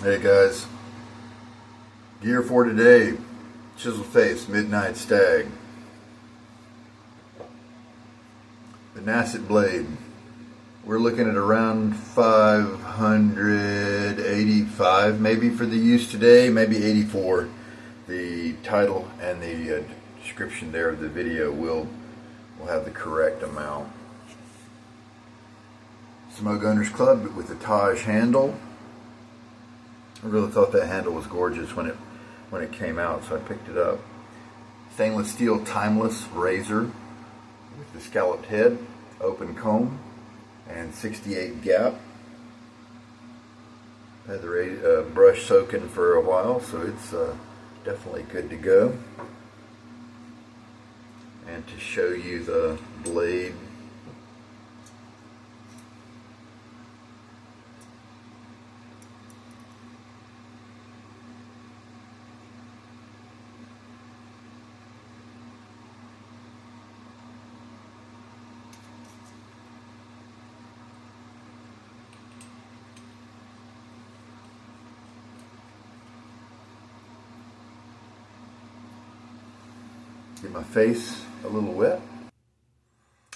Hey guys, gear for today, Chiseled Face Midnight Stag. The Nacet blade, we're looking at around 585 maybe for the use today, maybe 84. The title and the description there of the video will have the correct amount. Semogue Owners Club with the Taj handle. I really thought that handle was gorgeous when it came out, so I picked it up. Stainless steel timeless razor with the scalloped head, open comb, and 68 gap. Had the brush soaking for a while, so it's definitely good to go. And to show you the blade, get my face a little wet,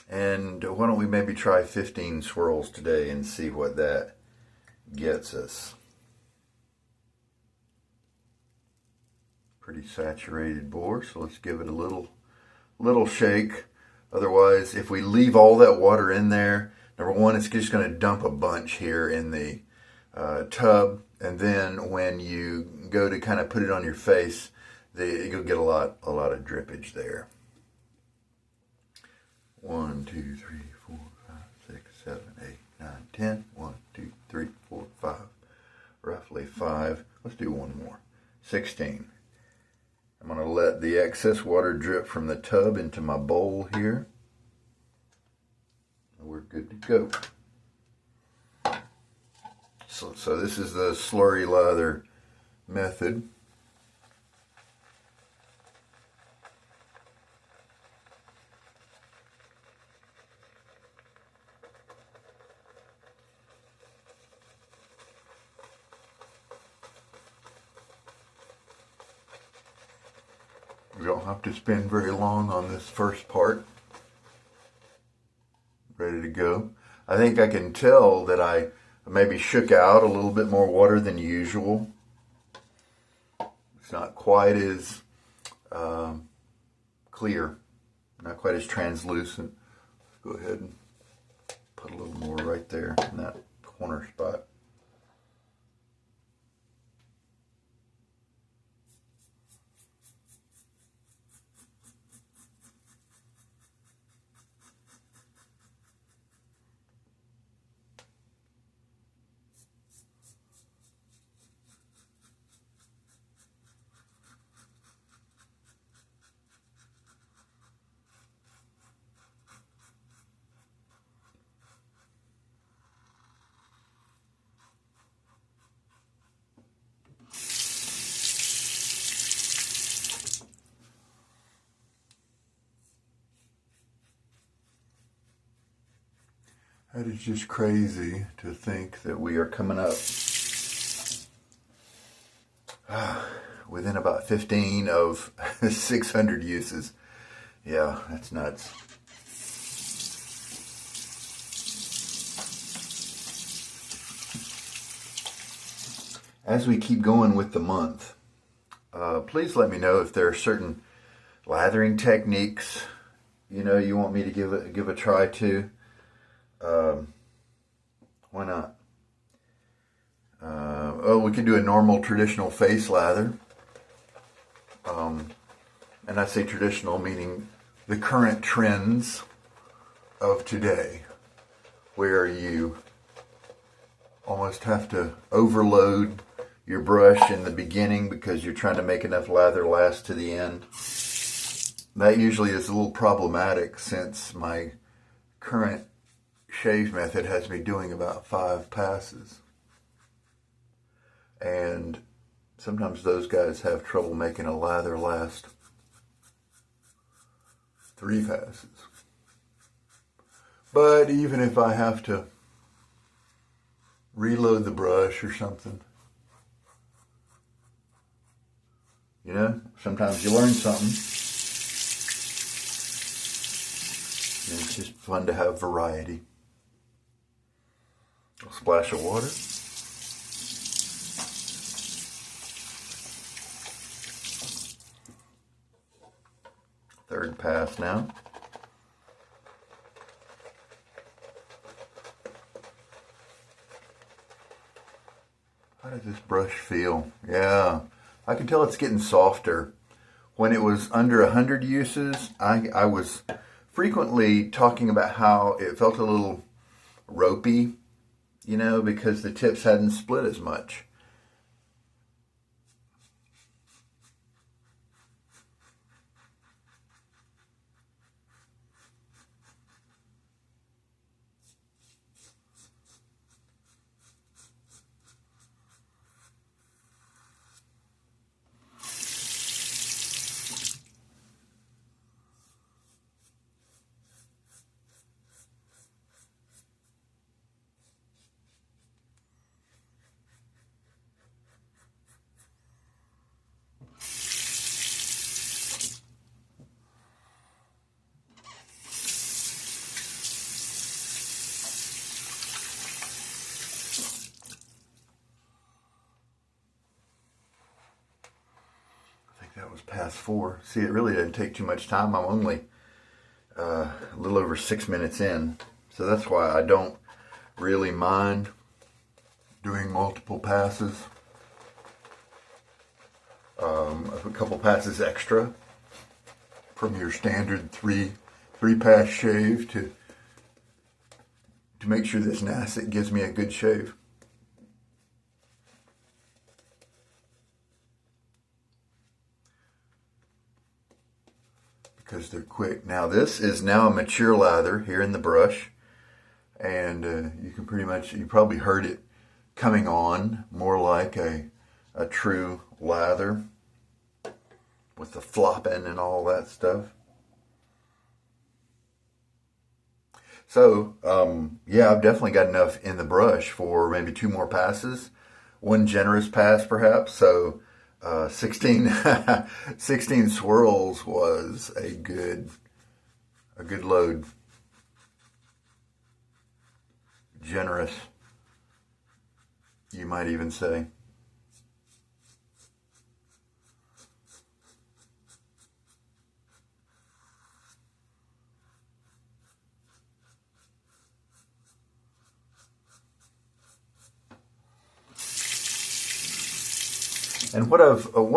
and why don't we maybe try 15 swirls today and see what that gets us. Pretty saturated bore, so let's give it a little shake. Otherwise, if we leave all that water in there, number one, it's just going to dump a bunch here in the tub, and then when you go to kind of put it on your face, you'll get a lot of drippage there. 1, 2, 3, 4, 5, 6, 7, 8, 9, 10. 1, 2, 3, 4, 5. Roughly 5. Let's do one more. 16. I'm going to let the excess water drip from the tub into my bowl here. We're good to go. So this is the Slurry Lather method. We don't have to spend very long on this first part. Ready to go. I think I can tell that I maybe shook out a little bit more water than usual. It's not quite as clear, not quite as translucent. Let's go ahead and put a little more right there in that corner spot. That is just crazy to think that we are coming up within about 15 of 600 uses. Yeah, that's nuts. As we keep going with the month, please let me know if there are certain lathering techniques you want me to give a try to. Why not? We could do a normal traditional face lather. And I say traditional meaning the current trends of today, where you almost have to overload your brush in the beginning because you're trying to make enough lather last to the end. That usually is a little problematic since my current shave method has me doing about 5 passes. And sometimes those guys have trouble making a lather last 3 passes. But even if I have to reload the brush or something, You know, sometimes you learn something. And it's just fun to have variety. A splash of water. Third pass now. How does this brush feel? Yeah, I can tell it's getting softer. When it was under 100 uses, I was frequently talking about how it felt a little ropey, you know, because the tips hadn't split as much. That was pass 4. See, it really didn't take too much time. I'm only a little over 6 minutes in. So that's why I don't really mind doing multiple passes. A couple passes extra from your standard three pass shave to make sure this Nacet gives me a good shave. Because they're quick. Now this is now a mature lather here in the brush, and you can you probably heard it coming on more like a true lather with the flopping and all that stuff. So yeah, I've definitely got enough in the brush for maybe 2 more passes, 1 generous pass perhaps. So 16 swirls was a good load. Generous, you might even say. And one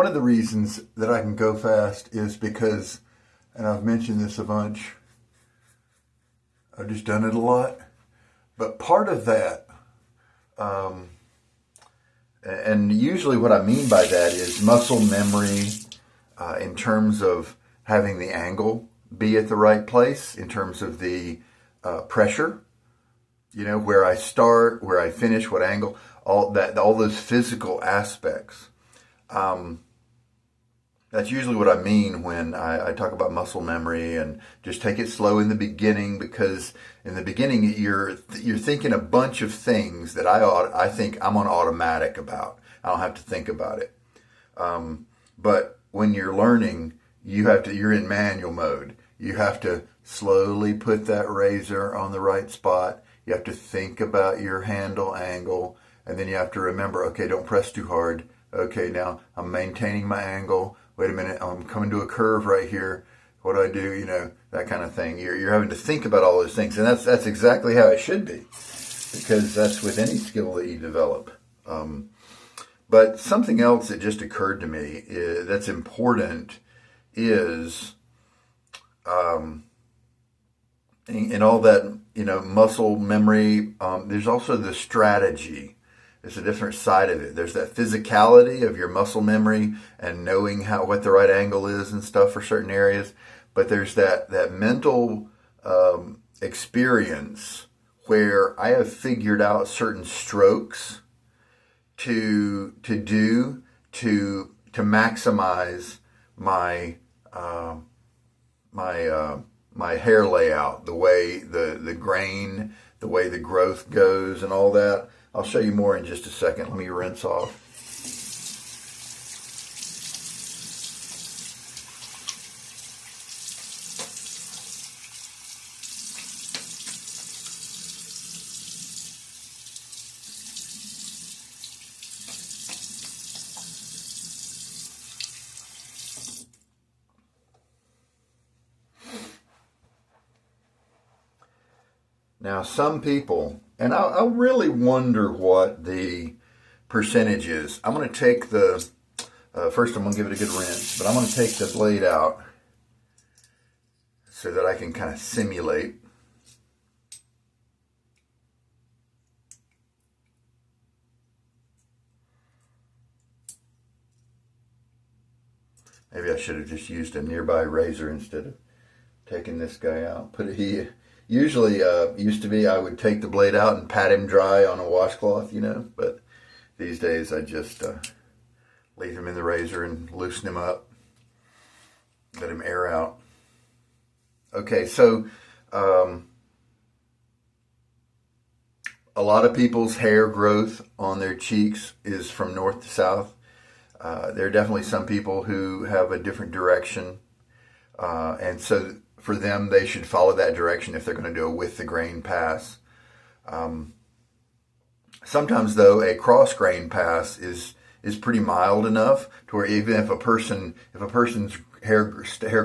of the reasons that I can go fast is because, and I've mentioned this a bunch, I've just done it a lot, but part of that, and usually what I mean by that is muscle memory in terms of having the angle be at the right place, in terms of the pressure, you know, where I start, where I finish, what angle, all those physical aspects. That's usually what I mean when I talk about muscle memory, and just take it slow in the beginning, because in the beginning you're thinking a bunch of things that I think I'm on automatic about. I don't have to think about it. But when you're learning, you're in manual mode. You have to slowly put that razor on the right spot. You have to think about your handle angle, and then you have to remember, okay, don't press too hard. Okay, now I'm maintaining my angle. Wait a minute, I'm coming to a curve right here. What do I do? You know, that kind of thing. You're having to think about all those things, and that's exactly how it should be, because that's with any skill that you develop. But something else that just occurred to me that's important is, in all that, you know, muscle memory, there's also the strategy. There's a different side of it. There's that physicality of your muscle memory and knowing what the right angle is and stuff for certain areas. But there's that mental experience where I have figured out certain strokes to maximize my my hair layout, the way the grain, the way the growth goes, and all that. I'll show you more in just a second. Let me rinse off. Now, some people, and I really wonder what the percentage is. I'm going to take the, first I'm going to give it a good rinse, but I'm going to take the blade out so that I can kind of simulate. Maybe I should have just used a nearby razor instead of taking this guy out. Usually used to be I would take the blade out and pat him dry on a washcloth, you know, but these days I just leave him in the razor and loosen him up, let him air out. Okay, so a lot of people's hair growth on their cheeks is from north to south. There are definitely some people who have a different direction, and so for them, they should follow that direction if they're going to do a with the grain pass. Sometimes, though, a cross grain pass is pretty mild enough to where even if a person's hair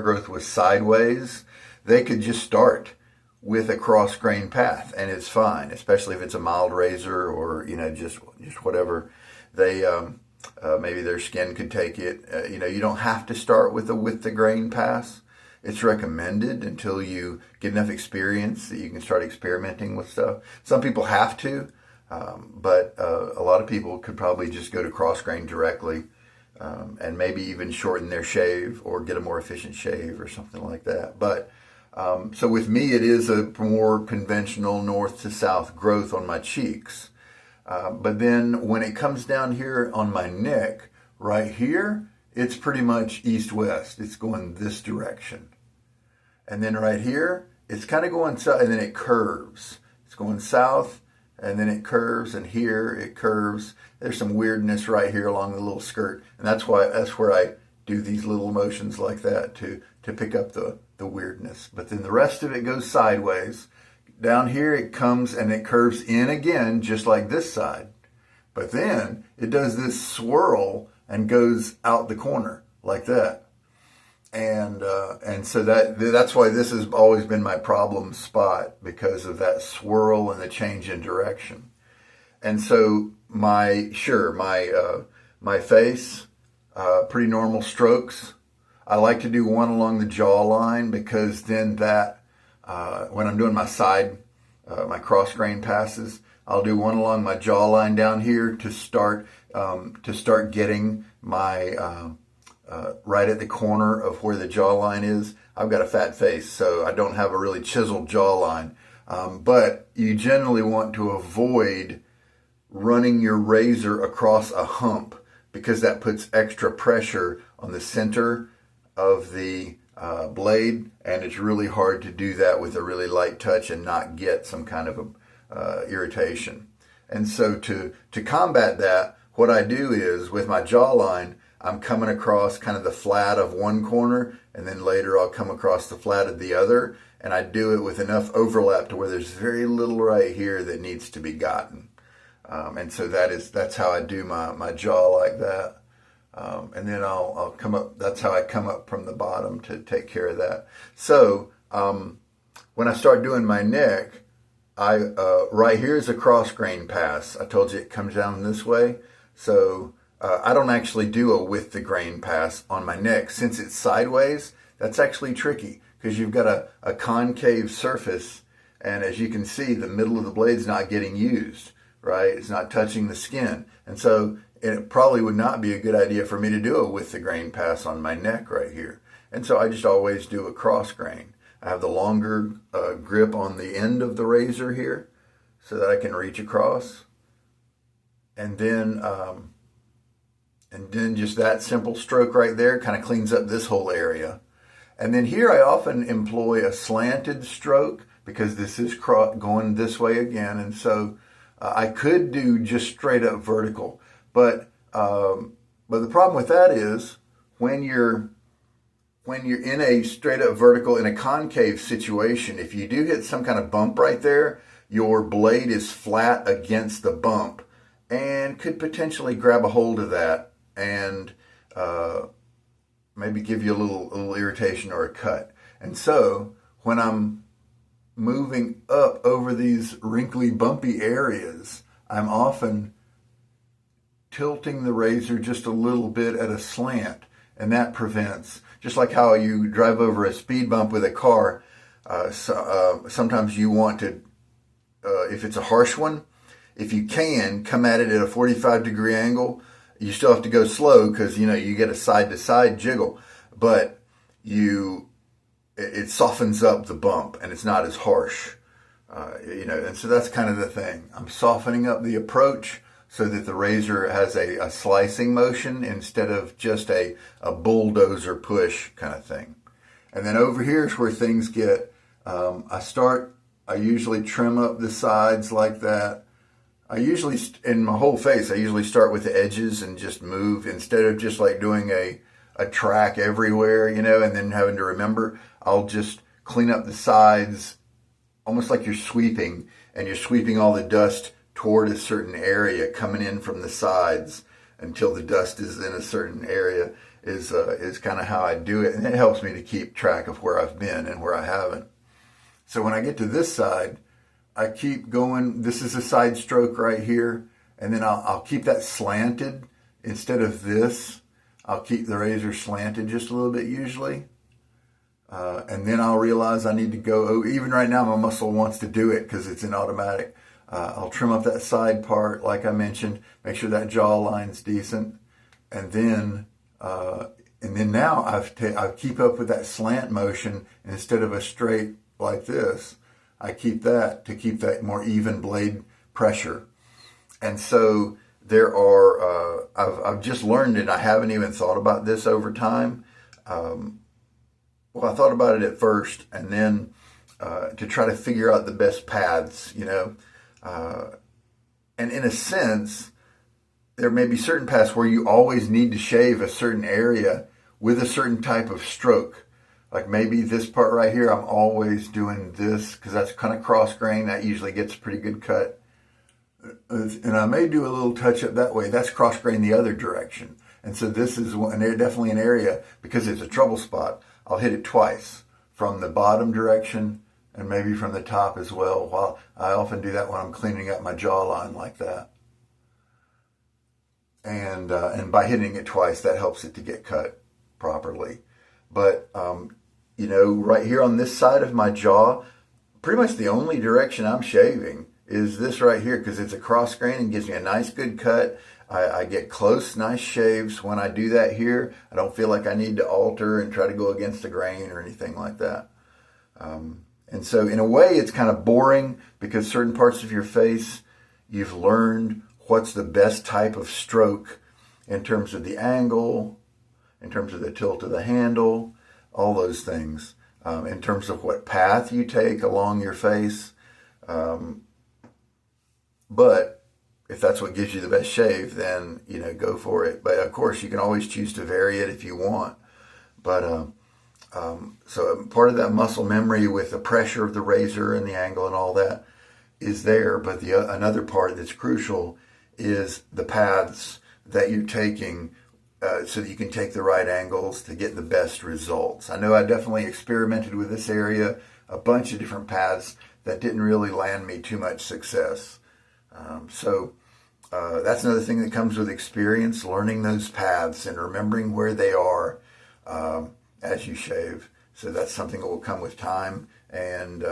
growth was sideways, they could just start with a cross grain path, and it's fine. Especially if it's a mild razor or just whatever they. Maybe their skin could take it. You don't have to start with the grain pass. It's recommended until you get enough experience that you can start experimenting with stuff. Some people have to, but a lot of people could probably just go to cross grain directly and maybe even shorten their shave or get a more efficient shave or something like that. But so with me, it is a more conventional north to south growth on my cheeks. But then when it comes down here on my neck, right here, it's pretty much east-west. It's going this direction. And then right here, it's kind of going south, and then it curves. It's going south, and then it curves, and here it curves. There's some weirdness right here along the little skirt, and that's where I do these little motions like that to pick up the weirdness. But then the rest of it goes sideways. Down here it comes and it curves in again, just like this side. But then it does this swirl and goes out the corner like that. And so that's why this has always been my problem spot, because of that swirl and the change in direction. And so my face, pretty normal strokes. I like to do one along the jawline, because then that when I'm doing my my cross grain passes, I'll do one along my jawline down here to start getting my right at the corner of where the jawline is. I've got a fat face, so I don't have a really chiseled jawline. But you generally want to avoid running your razor across a hump, because that puts extra pressure on the center of the blade, and it's really hard to do that with a really light touch and not get some kind of irritation. And so to combat that, what I do is with my jawline, I'm coming across kind of the flat of one corner, and then later I'll come across the flat of the other, and I do it with enough overlap to where there's very little right here that needs to be gotten. And so that's how I do my jaw like that. And then I'll come up, that's how I come up from the bottom to take care of that. So when I start doing my neck, right here is a cross grain pass. I told you it comes down this way. So I don't actually do a with the grain pass on my neck. Since it's sideways, that's actually tricky, because you've got a concave surface, and as you can see, the middle of the blade's not getting used, right? It's not touching the skin. And so it probably would not be a good idea for me to do a with the grain pass on my neck right here. And so I just always do a cross grain. I have the longer grip on the end of the razor here so that I can reach across. And then just that simple stroke right there kind of cleans up this whole area. And then here I often employ a slanted stroke, because this is going this way again. And so I could do just straight up vertical. But the problem with that is when you're in a straight up vertical in a concave situation, if you do hit some kind of bump right there, your blade is flat against the bump and could potentially grab a hold of that and maybe give you a little irritation or a cut. And so when I'm moving up over these wrinkly, bumpy areas, I'm often tilting the razor just a little bit at a slant, and that prevents, just like how you drive over a speed bump with a car, sometimes you want to, if it's a harsh one, if you can, come at it at a 45-degree angle. You still have to go slow because, you get a side-to-side jiggle, but it softens up the bump and it's not as harsh. And so that's kind of the thing. I'm softening up the approach so that the razor has a slicing motion instead of just a bulldozer push kind of thing. And then over here is where things get, I usually trim up the sides like that. In my whole face, I usually start with the edges and just move instead of just like doing a track everywhere, and then having to remember. I'll just clean up the sides almost like you're sweeping, and you're sweeping all the dust toward a certain area coming in from the sides until the dust is in a certain area is kind of how I do it. And it helps me to keep track of where I've been and where I haven't. So when I get to this side, I keep going. This is a side stroke right here. And then I'll keep that slanted instead of this. I'll keep the razor slanted just a little bit usually. And then I'll realize I need to go, even right now my muscle wants to do it because it's in automatic. I'll trim up that side part like I mentioned, make sure that jaw line's decent. And then now I keep up with that slant motion, and instead of a straight like this, I keep that to keep that more even blade pressure. And so there are, I've just learned it. I haven't even thought about this over time. Well, I thought about it at first, and then to try to figure out the best paths, and in a sense, there may be certain paths where you always need to shave a certain area with a certain type of stroke. Like maybe this part right here, I'm always doing this because that's kind of cross grain. That usually gets a pretty good cut. And I may do a little touch up that way. That's cross grain the other direction. And so this is definitely an area, because it's a trouble spot, I'll hit it twice, from the bottom direction and maybe from the top as well. While I often do that when I'm cleaning up my jawline like that. And by hitting it twice, that helps it to get cut properly. But, right here on this side of my jaw, pretty much the only direction I'm shaving is this right here, because it's a cross grain and gives me a nice good cut. I get close, nice shaves when I do that here. I don't feel like I need to alter and try to go against the grain or anything like that. And so in a way, it's kind of boring because certain parts of your face, you've learned what's the best type of stroke in terms of the angle, in terms of the tilt of the handle, all those things, in terms of what path you take along your face. But if that's what gives you the best shave, then, go for it. But of course, you can always choose to vary it if you want. But so part of that muscle memory with the pressure of the razor and the angle and all that is there. But another part that's crucial is the paths that you're taking so that you can take the right angles to get the best results. I know I definitely experimented with this area, a bunch of different paths that didn't really land me too much success. So that's another thing that comes with experience, learning those paths and remembering where they are as you shave. So that's something that will come with time and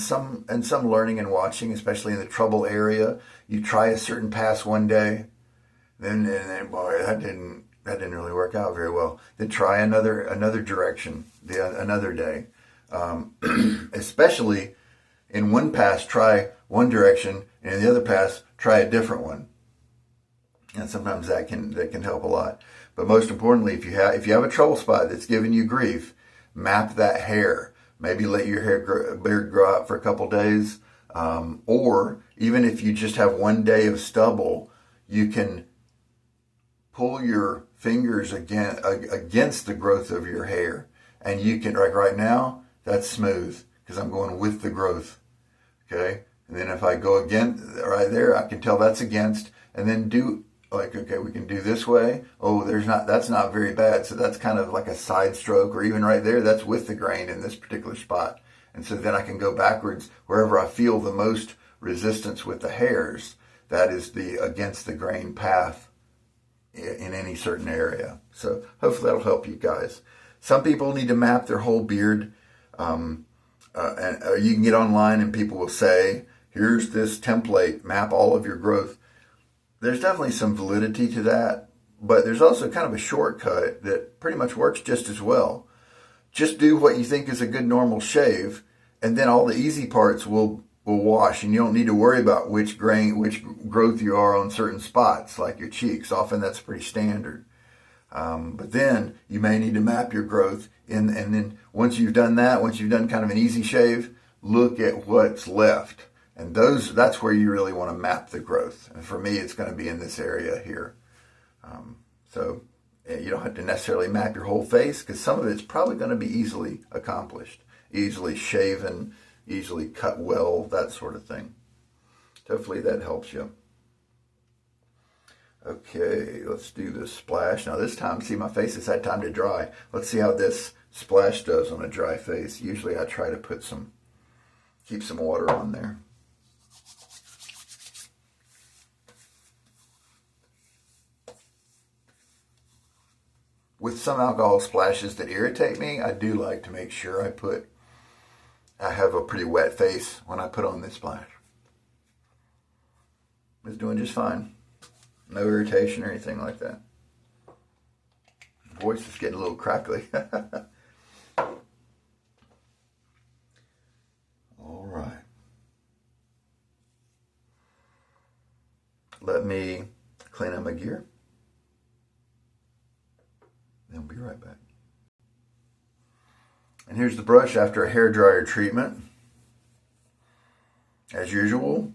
some learning and watching, especially in the trouble area. You try a certain pass one day, then boy, that didn't really work out very well. Then try another direction another day. Especially in one pass, try one direction, and in the other pass, try a different one. And sometimes that can help a lot. But most importantly, if you have a trouble spot that's giving you grief, map that hair. Maybe let your beard grow out for a couple days. Or even if you just have one day of stubble, you can pull your fingers against the growth of your hair. And you can, like right now, that's smooth because I'm going with the growth. Okay? And then if I go again, right there, I can tell that's against. And then do, like, okay, we can do this way. Oh, that's not very bad. So that's kind of like a side stroke, or even right there, that's with the grain in this particular spot. And so then I can go backwards wherever I feel the most resistance with the hairs. That is the against the grain path in any certain area. So hopefully that'll help you guys. Some people need to map their whole beard. And you can get online and people will say, here's this template, map all of your growth. There's definitely some validity to that, but there's also kind of a shortcut that pretty much works just as well. Just do what you think is a good normal shave, and then all the easy parts will wash, and you don't need to worry about which growth you are on certain spots, like your cheeks. Often that's pretty standard. But then you may need to map your growth, and then once you've done that, once you've done kind of an easy shave, look at what's left. And that's where you really want to map the growth. And for me, it's going to be in this area here. So you don't have to necessarily map your whole face, because some of it's probably going to be easily accomplished, easily shaven, easily cut well, that sort of thing. Hopefully that helps you. Okay, let's do this splash. Now this time, see, my face has had time to dry. Let's see how this splash does on a dry face. Usually I try to keep some water on there. With some alcohol splashes that irritate me, I do like to make sure I have a pretty wet face when I put on this splash. It's doing just fine. No irritation or anything like that. Voice is getting a little crackly. All right. Let me clean up my gear. Then we'll be right back. And here's the brush after a hair dryer treatment. As usual,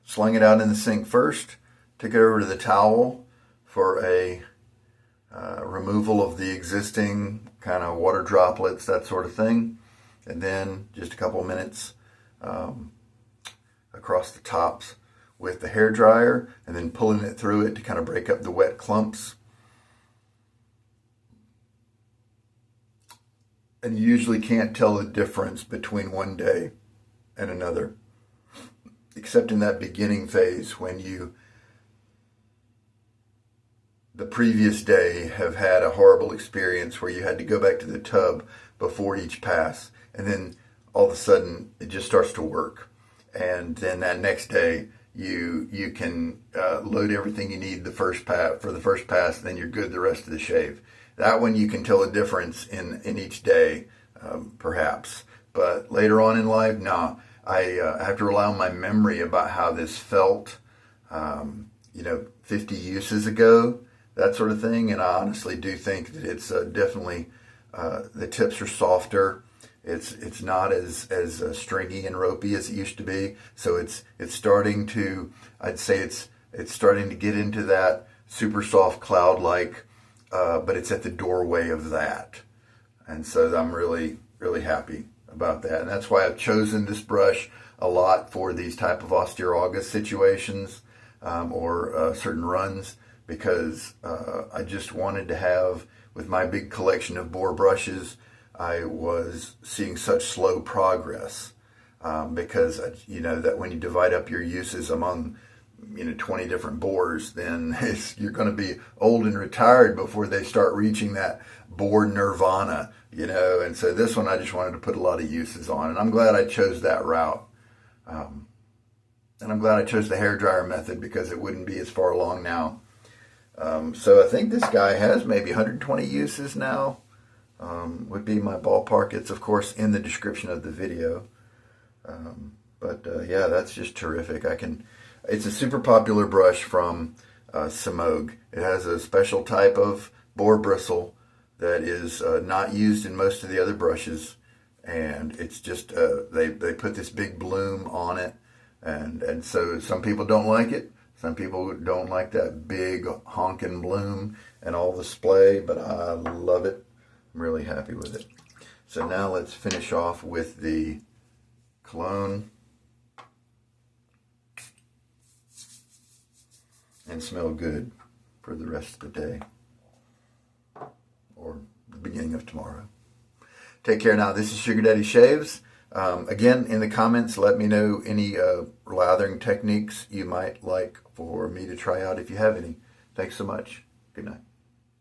sling it out in the sink first. Take it over to the towel for a removal of the existing kind of water droplets, that sort of thing. And then just a couple minutes across the tops with the hair dryer, and then pulling it through it to kind of break up the wet clumps. And you usually can't tell the difference between one day and another, except in that beginning phase when you, the previous day, have had a horrible experience where you had to go back to the tub before each pass, and then all of a sudden it just starts to work. And then that next day you can load everything you need for the first pass, and then you're good the rest of the shave. That one you can tell a difference in each day, perhaps. But later on in life, no. I have to rely on my memory about how this felt, 50 uses ago, that sort of thing. And I honestly do think that it's definitely, the tips are softer. It's not as stringy and ropey as it used to be. So it's starting to, I'd say it's starting to get into that super soft cloud-like, but it's at the doorway of that. And so I'm really, really happy about that. And that's why I've chosen this brush a lot for these type of Austere August situations, or certain runs, because I just wanted to have, with my big collection of boar brushes, I was seeing such slow progress, because that when you divide up your uses among 20 different boars, then you're going to be old and retired before they start reaching that boar nirvana, and so this one I just wanted to put a lot of uses on, and I'm glad I chose that route. And I'm glad I chose the hairdryer method, because it wouldn't be as far along now. So I think this guy has maybe 120 uses now, would be my ballpark. It's of course in the description of the video. Yeah, that's just terrific. It's a super popular brush from Semogue. It has a special type of boar bristle that is not used in most of the other brushes, and it's just they put this big bloom on it, and so some people don't like it. Some people don't like that big honking bloom and all the splay, but I love it. I'm really happy with it. So now let's finish off with the cologne and smell good for the rest of the day or the beginning of tomorrow. Take care now. This is Sugar Daddy Shaves. Again, in the comments, let me know any lathering techniques you might like for me to try out if you have any. Thanks so much. Good night.